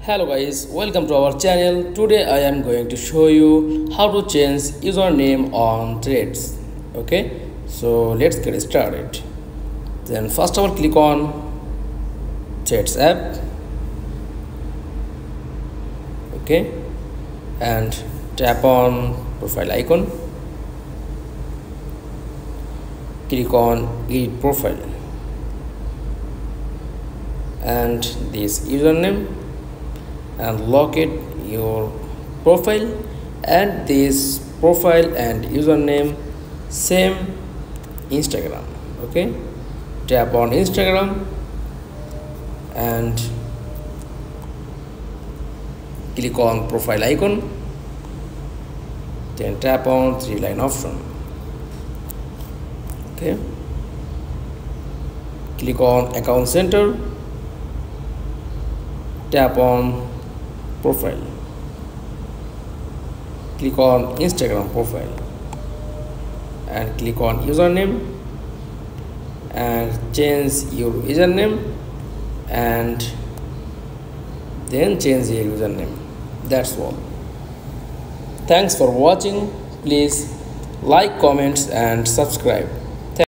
Hello guys, welcome to our channel. Today I am going to show you how to change username on Threads. Okay, so let's get started. Then first of all, click on Threads app. Okay, and tap on profile icon. Click on edit profile and this username, and locate your profile and this profile and username same Instagram. Okay, tap on Instagram and click on profile icon, then tap on three-line option. Okay, click on account center, tap on profile, click on Instagram profile and click on username and change your username and then change your username. That's all. Thanks for watching. Please like, comments and subscribe.